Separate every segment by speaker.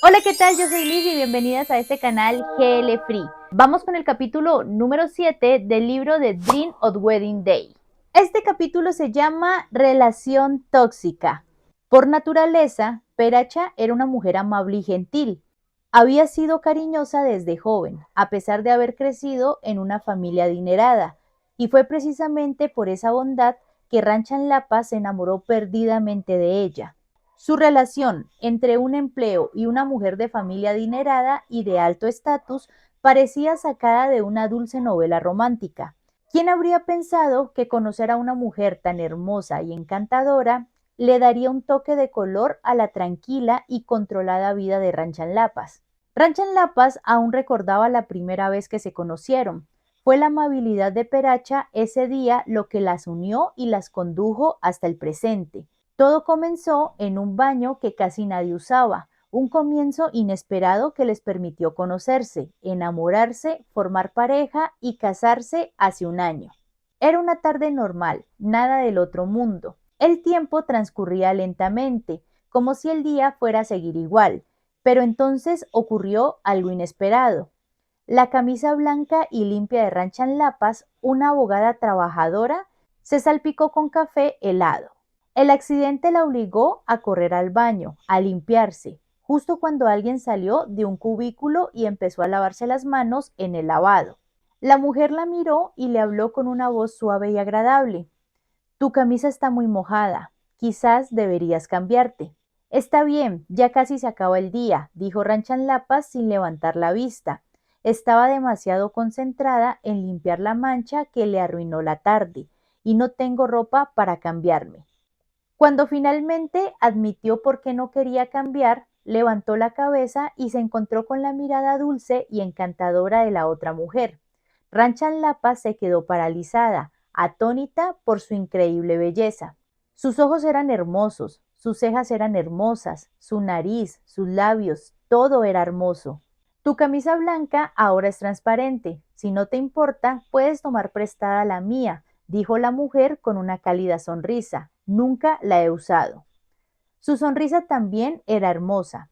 Speaker 1: Hola, ¿qué tal? Yo soy Liz y bienvenidas a este canal GL Free. Vamos con el capítulo número 7 del libro de Dream of Wedding Day. Este capítulo se llama Relación tóxica. Por naturaleza, Peracha era una mujer amable y gentil. Había sido cariñosa desde joven, a pesar de haber crecido en una familia adinerada, y fue precisamente por esa bondad que Ranchan Lapa se enamoró perdidamente de ella. Su relación entre un empleo y una mujer de familia adinerada y de alto estatus parecía sacada de una dulce novela romántica. ¿Quién habría pensado que conocer a una mujer tan hermosa y encantadora le daría un toque de color a la tranquila y controlada vida de Ranchan Lapas? Ranchan Lapas aún recordaba la primera vez que se conocieron. Fue la amabilidad de Peracha ese día lo que las unió y las condujo hasta el presente. Todo comenzó en un baño que casi nadie usaba, un comienzo inesperado que les permitió conocerse, enamorarse, formar pareja y casarse hace un año. Era una tarde normal, nada del otro mundo. El tiempo transcurría lentamente, como si el día fuera a seguir igual, pero entonces ocurrió algo inesperado. La camisa blanca y limpia de Ranchan Lapas, una abogada trabajadora, se salpicó con café helado. El accidente la obligó a correr al baño, a limpiarse, justo cuando alguien salió de un cubículo y empezó a lavarse las manos en el lavado. La mujer la miró y le habló con una voz suave y agradable. Tu camisa está muy mojada, quizás deberías cambiarte. Está bien, ya casi se acaba el día, dijo Ranchan Lapas sin levantar la vista. Estaba demasiado concentrada en limpiar la mancha que le arruinó la tarde, y no tengo ropa para cambiarme. Cuando finalmente admitió por qué no quería cambiar, levantó la cabeza y se encontró con la mirada dulce y encantadora de la otra mujer. Ranchan Lapa se quedó paralizada, atónita por su increíble belleza. Sus ojos eran hermosos, sus cejas eran hermosas, su nariz, sus labios, todo era hermoso. Tu camisa blanca ahora es transparente. Si no te importa, puedes tomar prestada la mía, dijo la mujer con una cálida sonrisa. Nunca la he usado. Su sonrisa también era hermosa.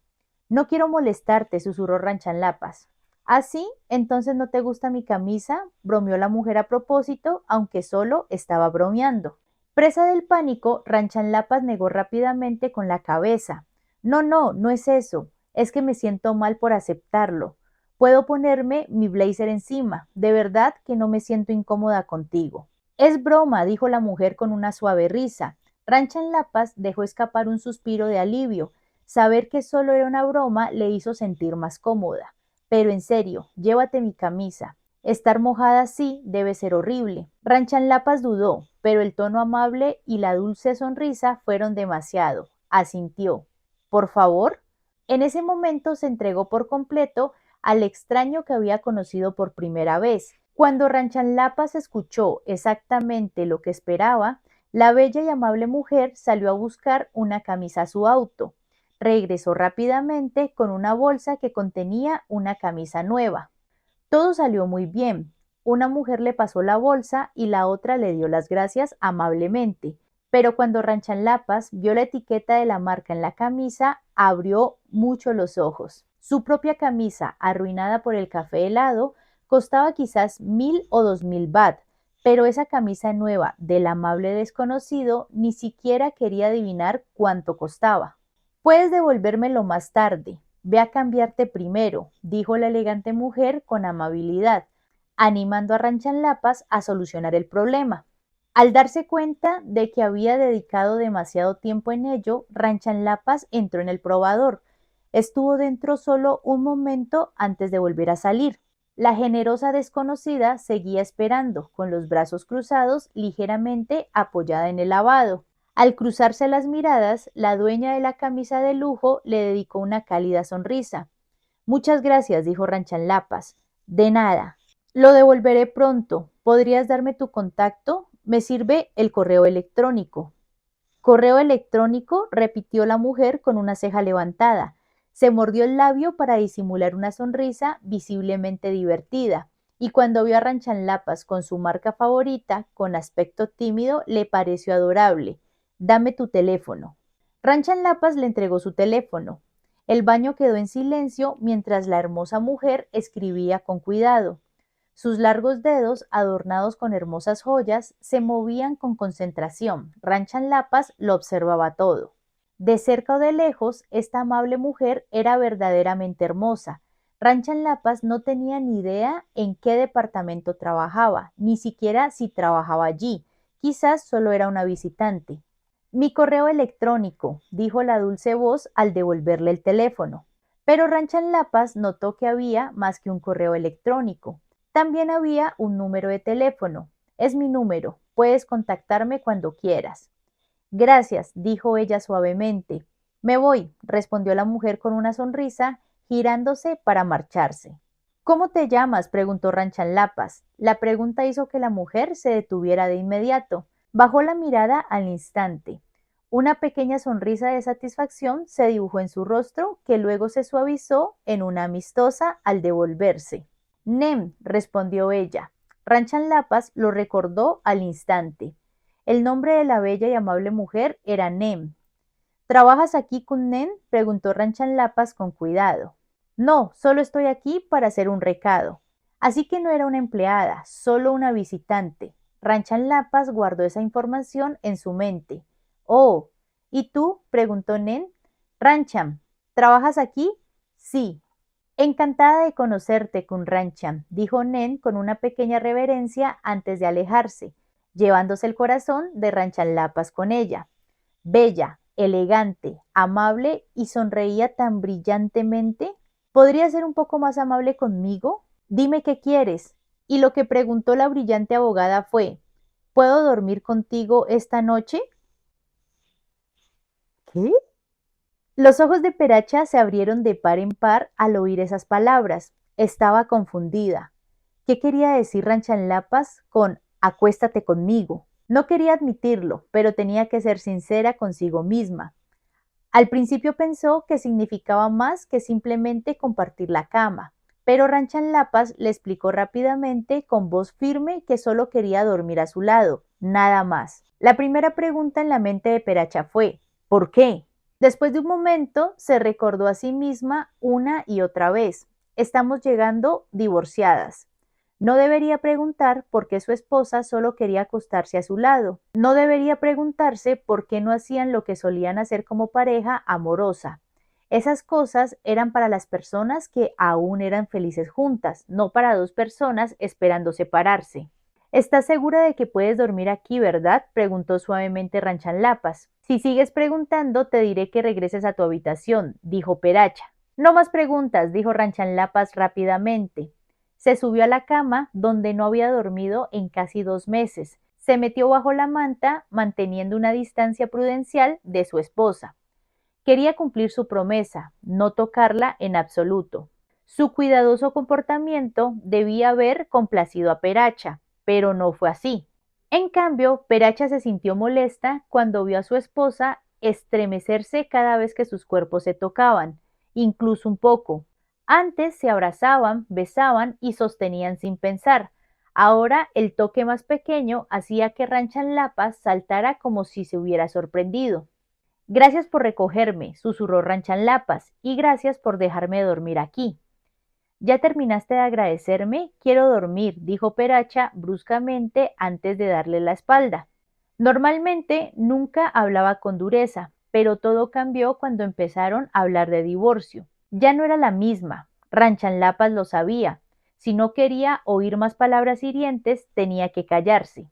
Speaker 1: No quiero molestarte, susurró Ranchanlapas. ¿Ah, sí? ¿Entonces no te gusta mi camisa? Bromeó la mujer a propósito, aunque solo estaba bromeando. Presa del pánico, Ranchanlapas negó rápidamente con la cabeza. No, no, no es eso. Es que me siento mal por aceptarlo. Puedo ponerme mi blazer encima. De verdad que no me siento incómoda contigo. Es broma, dijo la mujer con una suave risa. Ranchanlapas dejó escapar un suspiro de alivio. Saber que solo era una broma le hizo sentir más cómoda. Pero en serio, llévate mi camisa. Estar mojada así debe ser horrible. Ranchanlapas dudó, pero el tono amable y la dulce sonrisa fueron demasiado. Asintió. ¿Por favor? En ese momento se entregó por completo al extraño que había conocido por primera vez. Cuando Ranchanlapas escuchó exactamente lo que esperaba, la bella y amable mujer salió a buscar una camisa a su auto. Regresó rápidamente con una bolsa que contenía una camisa nueva. Todo salió muy bien. Una mujer le pasó la bolsa y la otra le dio las gracias amablemente. Pero cuando Ranchanlapas vio la etiqueta de la marca en la camisa, abrió mucho los ojos. Su propia camisa, arruinada por el café helado, costaba quizás 1000 o 2000 baht, pero esa camisa nueva del amable desconocido ni siquiera quería adivinar cuánto costaba. Puedes devolvérmelo más tarde. Ve a cambiarte primero, dijo la elegante mujer con amabilidad, animando a Ranchanlapas a solucionar el problema. Al darse cuenta de que había dedicado demasiado tiempo en ello, Ranchanlapas entró en el probador. Estuvo dentro solo un momento antes de volver a salir. La generosa desconocida seguía esperando, con los brazos cruzados, ligeramente apoyada en el lavado. Al cruzarse las miradas, la dueña de la camisa de lujo le dedicó una cálida sonrisa. Muchas gracias, dijo Ranchanlapas. De nada. Lo devolveré pronto. ¿Podrías darme tu contacto? Me sirve el correo electrónico. ¿Correo electrónico? Repitió la mujer con una ceja levantada. Se mordió el labio para disimular una sonrisa visiblemente divertida, y cuando vio a Ranchanlapas con su marca favorita, con aspecto tímido, le pareció adorable. Dame tu teléfono. Ranchanlapas le entregó su teléfono. El baño quedó en silencio mientras la hermosa mujer escribía con cuidado. Sus largos dedos, adornados con hermosas joyas, se movían con concentración. Ranchan Lapas lo observaba todo. De cerca o de lejos, esta amable mujer era verdaderamente hermosa. Ranchan Lapas no tenía ni idea en qué departamento trabajaba, ni siquiera si trabajaba allí. Quizás solo era una visitante. Mi correo electrónico, dijo la dulce voz al devolverle el teléfono. Pero Ranchan Lapas notó que había más que un correo electrónico. También había un número de teléfono. Es mi número. Puedes contactarme cuando quieras. Gracias, dijo ella suavemente. Me voy, respondió la mujer con una sonrisa, girándose para marcharse. ¿Cómo te llamas? Preguntó Ranchan Lapas. La pregunta hizo que la mujer se detuviera de inmediato. Bajó la mirada al instante. Una pequeña sonrisa de satisfacción se dibujó en su rostro, que luego se suavizó en una amistosa al devolverse. Nem, respondió ella. Ranchan Lapas lo recordó al instante. El nombre de la bella y amable mujer era Nem. ¿Trabajas aquí con Nem? Preguntó Ranchan Lapas con cuidado. No, solo estoy aquí para hacer un recado. Así que no era una empleada, solo una visitante. Ranchan Lapas guardó esa información en su mente. Oh, ¿y tú? Preguntó Nen. Rancham, ¿trabajas aquí? Sí. Encantada de conocerte, Kun Rancham, dijo Nen con una pequeña reverencia antes de alejarse, llevándose el corazón de Ranchan Lapas con ella. Bella, elegante, amable y sonreía tan brillantemente. ¿Podrías ser un poco más amable conmigo? Dime qué quieres. Y lo que preguntó la brillante abogada fue, ¿puedo dormir contigo esta noche? ¿Qué? Los ojos de Peracha se abrieron de par en par al oír esas palabras. Estaba confundida. ¿Qué quería decir Ranchanlapas con acuéstate conmigo? No quería admitirlo, pero tenía que ser sincera consigo misma. Al principio pensó que significaba más que simplemente compartir la cama, pero Ranchanlapas le explicó rápidamente con voz firme que solo quería dormir a su lado, nada más. La primera pregunta en la mente de Peracha fue ¿por qué? Después de un momento se recordó a sí misma una y otra vez. Estamos llegando divorciadas. No debería preguntar por qué su esposa solo quería acostarse a su lado. No debería preguntarse por qué no hacían lo que solían hacer como pareja amorosa. Esas cosas eran para las personas que aún eran felices juntas, no para dos personas esperando separarse. ¿Estás segura de que puedes dormir aquí, verdad? Preguntó suavemente Ranchan Lapas. Si sigues preguntando, te diré que regreses a tu habitación, dijo Peracha. No más preguntas, dijo Ranchan Lapas rápidamente. Se subió a la cama, donde no había dormido en casi 2 meses. Se metió bajo la manta, manteniendo una distancia prudencial de su esposa. Quería cumplir su promesa, no tocarla en absoluto. Su cuidadoso comportamiento debía haber complacido a Peracha, pero no fue así. En cambio, Peracha se sintió molesta cuando vio a su esposa estremecerse cada vez que sus cuerpos se tocaban, incluso un poco. Antes se abrazaban, besaban y sostenían sin pensar. Ahora el toque más pequeño hacía que Ranchan Lapas saltara como si se hubiera sorprendido. Gracias por recogerme, susurró Ranchan Lapas, y gracias por dejarme dormir aquí. ¿Ya terminaste de agradecerme? Quiero dormir, dijo Peracha bruscamente antes de darle la espalda. Normalmente nunca hablaba con dureza, pero todo cambió cuando empezaron a hablar de divorcio. Ya no era la misma. Ranchan Lapas lo sabía. Si no quería oír más palabras hirientes, tenía que callarse.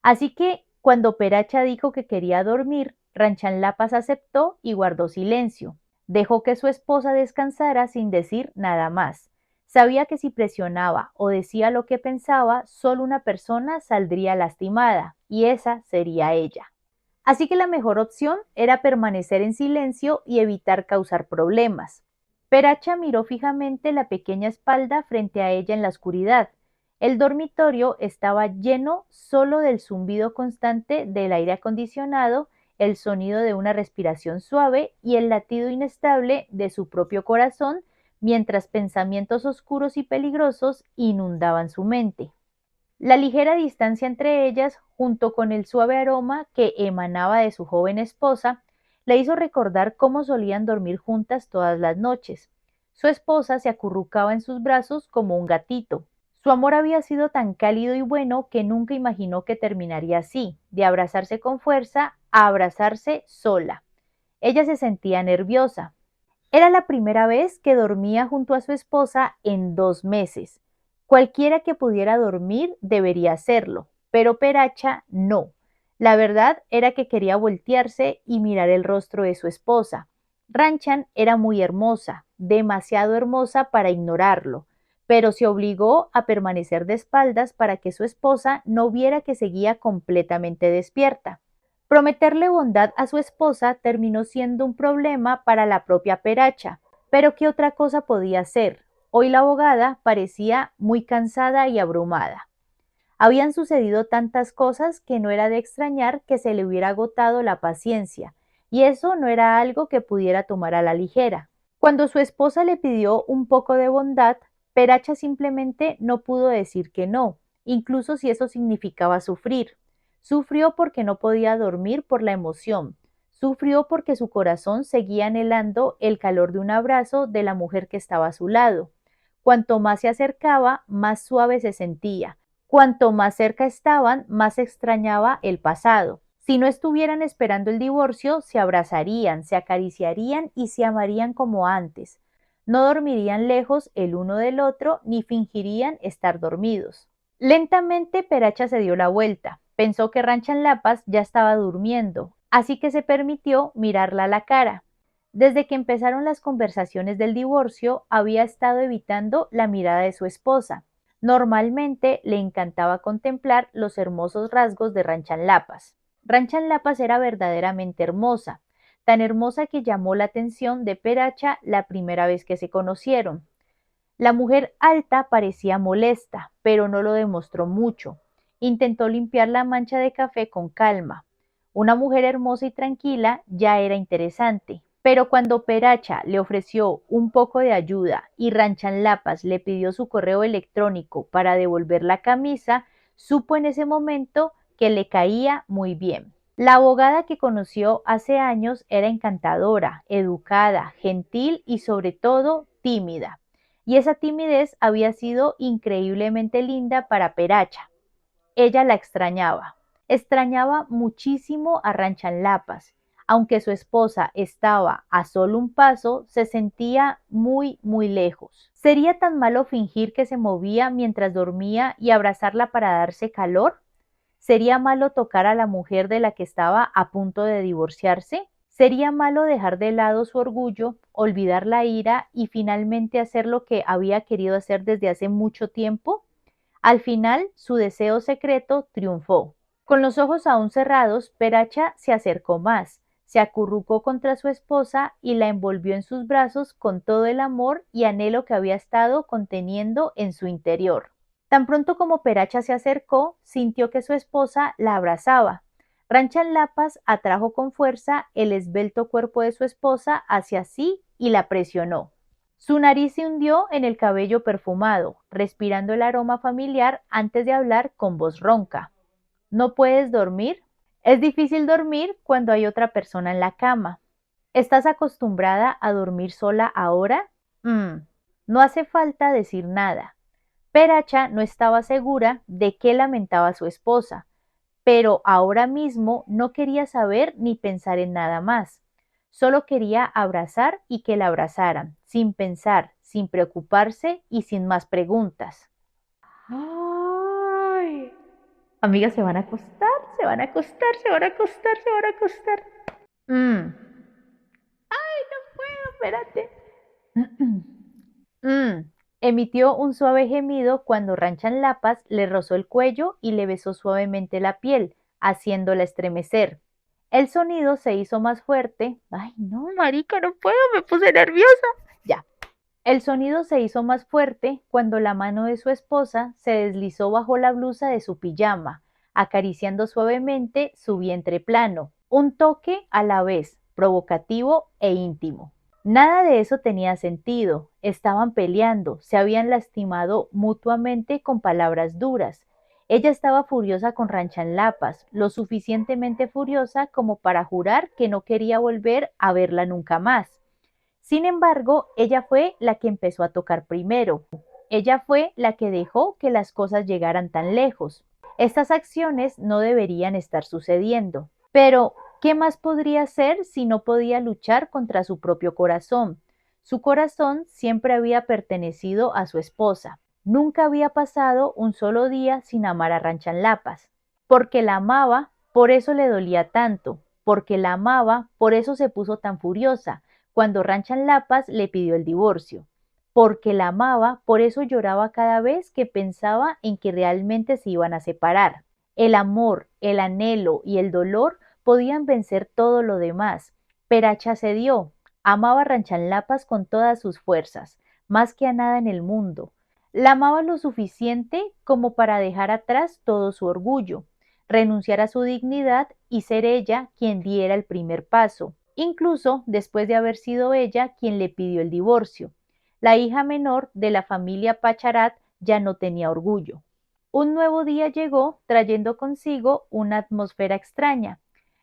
Speaker 1: Así que, cuando Peracha dijo que quería dormir, Ranchan Lapas aceptó y guardó silencio. Dejó que su esposa descansara sin decir nada más. Sabía que si presionaba o decía lo que pensaba, solo una persona saldría lastimada, y esa sería ella. Así que la mejor opción era permanecer en silencio y evitar causar problemas. Peracha miró fijamente la pequeña espalda frente a ella en la oscuridad. El dormitorio estaba lleno solo del zumbido constante del aire acondicionado, el sonido de una respiración suave y el latido inestable de su propio corazón, mientras pensamientos oscuros y peligrosos inundaban su mente. La ligera distancia entre ellas, junto con el suave aroma que emanaba de su joven esposa, Le hizo recordar cómo solían dormir juntas todas las noches. Su esposa se acurrucaba en sus brazos como un gatito. Su amor había sido tan cálido y bueno que nunca imaginó que terminaría así, de abrazarse con fuerza a abrazarse sola. Ella se sentía nerviosa. Era la primera vez que dormía junto a su esposa en 2 meses. Cualquiera que pudiera dormir debería hacerlo, pero Peracha no. La verdad era que quería voltearse y mirar el rostro de su esposa. Ranchan era muy hermosa, demasiado hermosa para ignorarlo, pero se obligó a permanecer de espaldas para que su esposa no viera que seguía completamente despierta. Prometerle bondad a su esposa terminó siendo un problema para la propia Peracha, pero ¿qué otra cosa podía hacer? Hoy la abogada parecía muy cansada y abrumada. Habían sucedido tantas cosas que no era de extrañar que se le hubiera agotado la paciencia, y eso no era algo que pudiera tomar a la ligera. Cuando su esposa le pidió un poco de bondad, Peracha simplemente no pudo decir que no, incluso si eso significaba sufrir. Sufrió porque no podía dormir por la emoción. Sufrió porque su corazón seguía anhelando el calor de un abrazo de la mujer que estaba a su lado. Cuanto más se acercaba, más suave se sentía. Cuanto más cerca estaban, más extrañaba el pasado. Si no estuvieran esperando el divorcio, se abrazarían, se acariciarían y se amarían como antes. No dormirían lejos el uno del otro ni fingirían estar dormidos. Lentamente Peracha se dio la vuelta. Pensó que Ranchan Lapas ya estaba durmiendo, así que se permitió mirarla a la cara. Desde que empezaron las conversaciones del divorcio, había estado evitando la mirada de su esposa. Normalmente le encantaba contemplar los hermosos rasgos de Ranchan Lapas. Ranchan Lapas era verdaderamente hermosa, tan hermosa que llamó la atención de Peracha la primera vez que se conocieron. La mujer alta parecía molesta, pero no lo demostró mucho. Intentó limpiar la mancha de café con calma. Una mujer hermosa y tranquila ya era interesante, pero cuando Peracha le ofreció un poco de ayuda y Ranchan Lapas le pidió su correo electrónico para devolver la camisa, supo en ese momento que le caía muy bien. La abogada que conoció hace años era encantadora, educada, gentil y sobre todo tímida. Y esa timidez había sido increíblemente linda para Peracha. Ella la extrañaba. Extrañaba muchísimo a Ranchan Lapas. Aunque su esposa estaba a solo un paso, se sentía muy, muy lejos. ¿Sería tan malo fingir que se movía mientras dormía y abrazarla para darse calor? ¿Sería malo tocar a la mujer de la que estaba a punto de divorciarse? ¿Sería malo dejar de lado su orgullo, olvidar la ira y finalmente hacer lo que había querido hacer desde hace mucho tiempo? Al final, su deseo secreto triunfó. Con los ojos aún cerrados, Peracha se acercó más, se acurrucó contra su esposa y la envolvió en sus brazos con todo el amor y anhelo que había estado conteniendo en su interior. Tan pronto como Peracha se acercó, sintió que su esposa la abrazaba. Ranchan Lapas atrajo con fuerza el esbelto cuerpo de su esposa hacia sí y la presionó. Su nariz se hundió en el cabello perfumado, respirando el aroma familiar antes de hablar con voz ronca. ¿No puedes dormir? Es difícil dormir cuando hay otra persona en la cama. ¿Estás acostumbrada a dormir sola ahora? No hace falta decir nada. Peracha no estaba segura de qué lamentaba su esposa, pero ahora mismo no quería saber ni pensar en nada más. Solo quería abrazar y que la abrazaran, sin pensar, sin preocuparse y sin más preguntas. Ay, amigas, se van a acostar, se van a acostar, se van a acostar, se van a acostar. Ay, no puedo, espérate. Emitió un suave gemido cuando Ranchan Lapas le rozó el cuello y le besó suavemente la piel, haciéndola estremecer. El sonido se hizo más fuerte. Ay, no, marica, no puedo, me puse nerviosa. Ya. El sonido se hizo más fuerte cuando la mano de su esposa se deslizó bajo la blusa de su pijama, acariciando suavemente su vientre plano, un toque a la vez provocativo e íntimo. Nada de eso tenía sentido. Estaban peleando, se habían lastimado mutuamente con palabras duras. Ella estaba furiosa con Ranchanlapas, lo suficientemente furiosa como para jurar que no quería volver a verla nunca más. Sin embargo, ella fue la que empezó a tocar primero. Ella fue la que dejó que las cosas llegaran tan lejos. Estas acciones no deberían estar sucediendo. Pero, ¿qué más podría hacer si no podía luchar contra su propio corazón? Su corazón siempre había pertenecido a su esposa. Nunca había pasado un solo día sin amar a Ranchanlapas. Porque la amaba, por eso le dolía tanto. Porque la amaba, por eso se puso tan furiosa cuando Ranchanlapas le pidió el divorcio. Porque la amaba, por eso lloraba cada vez que pensaba en que realmente se iban a separar. El amor, el anhelo y el dolor podían vencer todo lo demás. Peracha cedió. Amaba a Ranchanlapas con todas sus fuerzas, más que a nada en el mundo. La amaba lo suficiente como para dejar atrás todo su orgullo, renunciar a su dignidad y ser ella quien diera el primer paso, incluso después de haber sido ella quien le pidió el divorcio. La hija menor de la familia Pacharat ya no tenía orgullo. Un nuevo día llegó trayendo consigo una atmósfera extraña.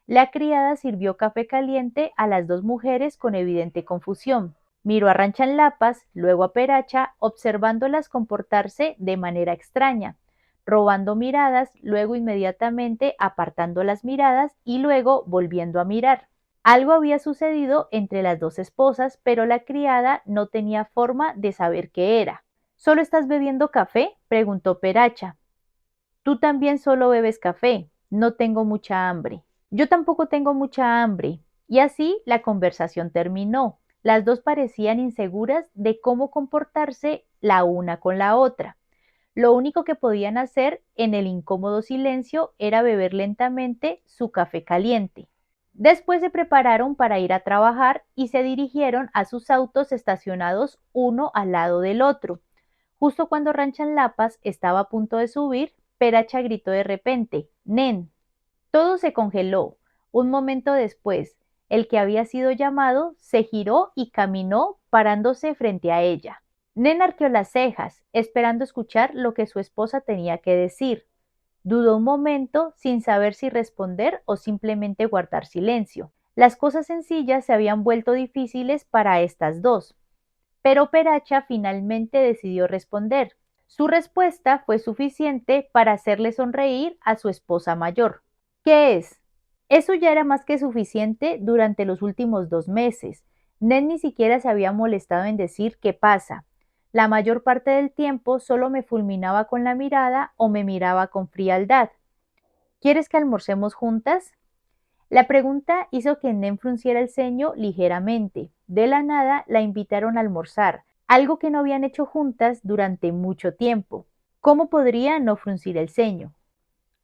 Speaker 1: La criada sirvió café caliente a las dos mujeres con evidente confusión. Miró a Ranchanlapas, luego a Peracha, observándolas comportarse de manera extraña, robando miradas, luego inmediatamente apartando las miradas y luego volviendo a mirar. Algo había sucedido entre las dos esposas, pero la criada no tenía forma de saber qué era. ¿Solo estás bebiendo café?, preguntó Peracha. Tú también solo bebes café. No tengo mucha hambre. Yo tampoco tengo mucha hambre. Y así la conversación terminó. Las dos parecían inseguras de cómo comportarse la una con la otra. Lo único que podían hacer en el incómodo silencio era beber lentamente su café caliente. Después se prepararon para ir a trabajar y se dirigieron a sus autos estacionados uno al lado del otro. Justo cuando Ranchanlapas estaba a punto de subir, Peracha gritó de repente: «¡Nen!». Todo se congeló. Un momento después, el que había sido llamado se giró y caminó parándose frente a ella. Nen arqueó las cejas, esperando escuchar lo que su esposa tenía que decir. Dudó un momento sin saber si responder o simplemente guardar silencio. Las cosas sencillas se habían vuelto difíciles para estas dos. Pero Peracha finalmente decidió responder. Su respuesta fue suficiente para hacerle sonreír a su esposa mayor. ¿Qué es? Eso ya era más que suficiente durante los últimos 2 meses. Ned ni siquiera se había molestado en decir qué pasa. La mayor parte del tiempo solo me fulminaba con la mirada o me miraba con frialdad. ¿Quieres que almorcemos juntas? La pregunta hizo que Nen frunciera el ceño ligeramente. De la nada la invitaron a almorzar, algo que no habían hecho juntas durante mucho tiempo. ¿Cómo podría no fruncir el ceño?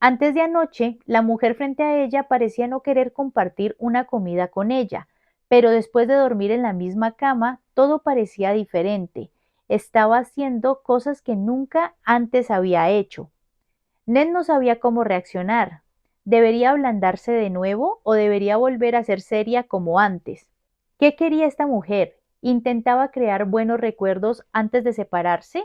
Speaker 1: Antes de anoche, la mujer frente a ella parecía no querer compartir una comida con ella, pero después de dormir en la misma cama, todo parecía diferente. Estaba haciendo cosas que nunca antes había hecho. Ned no sabía cómo reaccionar. ¿Debería ablandarse de nuevo o debería volver a ser seria como antes? ¿Qué quería esta mujer? ¿Intentaba crear buenos recuerdos antes de separarse?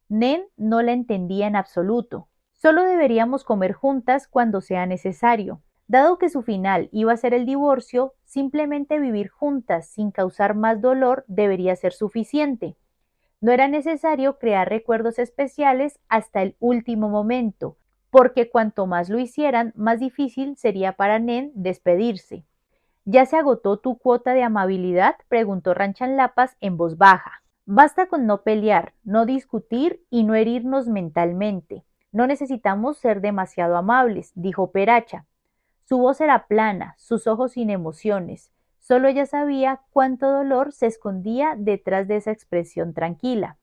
Speaker 1: Ned no la entendía en absoluto. Solo deberíamos comer juntas cuando sea necesario. Dado que su final iba a ser el divorcio, simplemente vivir juntas sin causar más dolor debería ser suficiente. No era necesario crear recuerdos especiales hasta el último momento, porque cuanto más lo hicieran, más difícil sería para Nen despedirse. ¿Ya se agotó tu cuota de amabilidad?, preguntó Ranchanlapas en voz baja. Basta con no pelear, no discutir y no herirnos mentalmente. No necesitamos ser demasiado amables, dijo Peracha. Su voz era plana, sus ojos sin emociones. Solo ella sabía cuánto dolor se escondía detrás de esa expresión tranquila.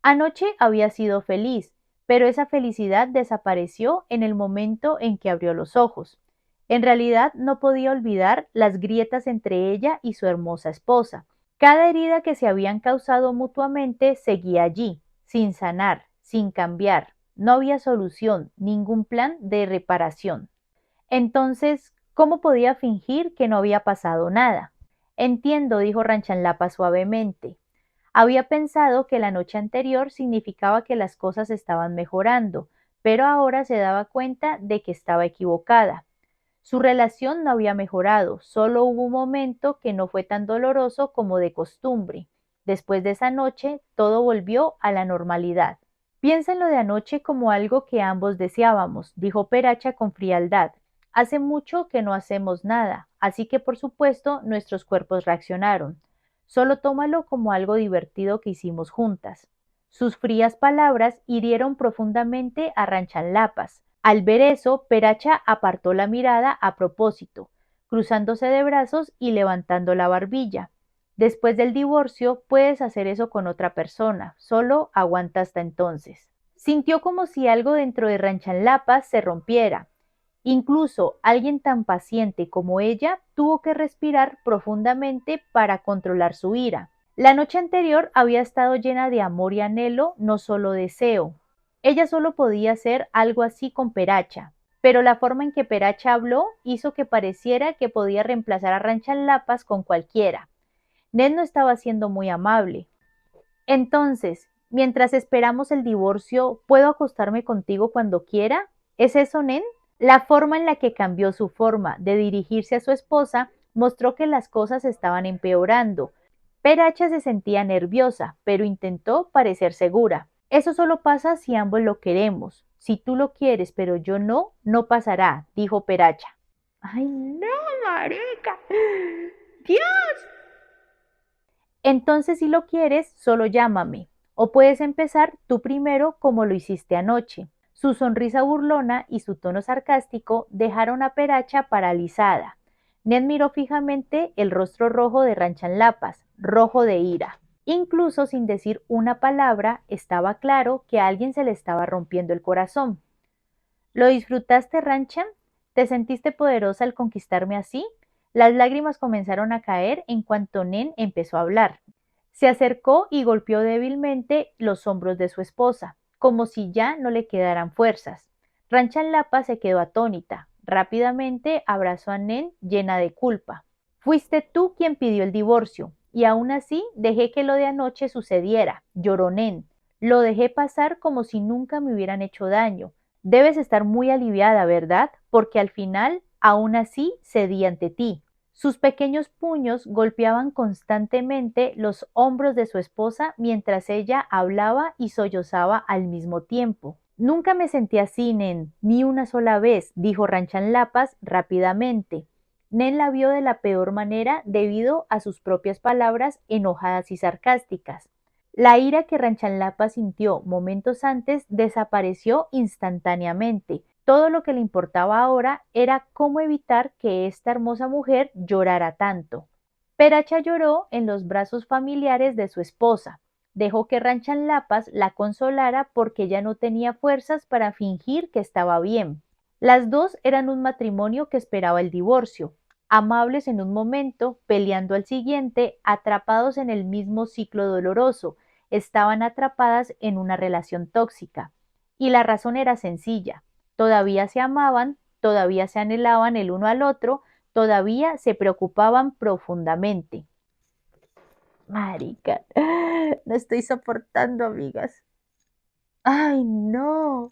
Speaker 1: Anoche había sido feliz, pero esa felicidad desapareció en el momento en que abrió los ojos. En realidad no podía olvidar las grietas entre ella y su hermosa esposa. Cada herida que se habían causado mutuamente seguía allí, sin sanar, sin cambiar. No había solución, ningún plan de reparación. Entonces, ¿cómo podía fingir que no había pasado nada? Entiendo, dijo Ranchanlapa suavemente. Había pensado que la noche anterior significaba que las cosas estaban mejorando, pero ahora se daba cuenta de que estaba equivocada. Su relación no había mejorado, solo hubo un momento que no fue tan doloroso como de costumbre. Después de esa noche, todo volvió a la normalidad. Piensa en lo de anoche como algo que ambos deseábamos, dijo Peracha con frialdad. Hace mucho que no hacemos nada, así que por supuesto nuestros cuerpos reaccionaron. Solo tómalo como algo divertido que hicimos juntas. Sus frías palabras hirieron profundamente a Ranchanlapas. Al ver eso, Peracha apartó la mirada a propósito, cruzándose de brazos y levantando la barbilla. Después del divorcio puedes hacer eso con otra persona, solo aguanta hasta entonces. Sintió como si algo dentro de Ranchanlapas se rompiera. Incluso alguien tan paciente como ella tuvo que respirar profundamente para controlar su ira. La noche anterior había estado llena de amor y anhelo, no solo deseo. Ella solo podía hacer algo así con Peracha, pero la forma en que Peracha habló hizo que pareciera que podía reemplazar a Ranchanlapas con cualquiera. Ned no estaba siendo muy amable. Entonces, mientras esperamos el divorcio, ¿puedo acostarme contigo cuando quiera? ¿Es eso, Ned? La forma en la que cambió su forma de dirigirse a su esposa mostró que las cosas estaban empeorando. Peracha se sentía nerviosa, pero intentó parecer segura. Eso solo pasa si ambos lo queremos. Si tú lo quieres, pero yo no, no pasará, dijo Peracha. Ay, no, marica. Dios. Entonces, si lo quieres, solo llámame. O puedes empezar tú primero como lo hiciste anoche. Su sonrisa burlona y su tono sarcástico dejaron a Peracha paralizada. Ned miró fijamente el rostro rojo de Ranchanlapas, rojo de ira. Incluso sin decir una palabra, estaba claro que a alguien se le estaba rompiendo el corazón. ¿Lo disfrutaste, Ranchan? ¿Te sentiste poderosa al conquistarme así? Las lágrimas comenzaron a caer en cuanto Nen empezó a hablar. Se acercó y golpeó débilmente los hombros de su esposa, como si ya no le quedaran fuerzas. Ranchan Lapa se quedó atónita. Rápidamente abrazó a Nen llena de culpa. Fuiste tú quien pidió el divorcio, y aún así dejé que lo de anoche sucediera, lloró Nen. Lo dejé pasar como si nunca me hubieran hecho daño. Debes estar muy aliviada, ¿verdad? Porque al final, aún así, cedí ante ti. Sus pequeños puños golpeaban constantemente los hombros de su esposa mientras ella hablaba y sollozaba al mismo tiempo. Nunca me sentí así, Nen, ni una sola vez, dijo Ranchanlapas rápidamente. Nen la vio de la peor manera debido a sus propias palabras enojadas y sarcásticas. La ira que Ranchanlapa sintió momentos antes desapareció instantáneamente. Todo lo que le importaba ahora era cómo evitar que esta hermosa mujer llorara tanto. Peracha lloró en los brazos familiares de su esposa. Dejó que Ranchanlapas la consolara porque ya no tenía fuerzas para fingir que estaba bien. Las dos eran un matrimonio que esperaba el divorcio, amables en un momento, peleando al siguiente, atrapados en el mismo ciclo doloroso, estaban atrapadas en una relación tóxica. Y la razón era sencilla. Todavía se amaban, todavía se anhelaban el uno al otro, todavía se preocupaban profundamente. Marica, no estoy soportando, amigas. Ay, no.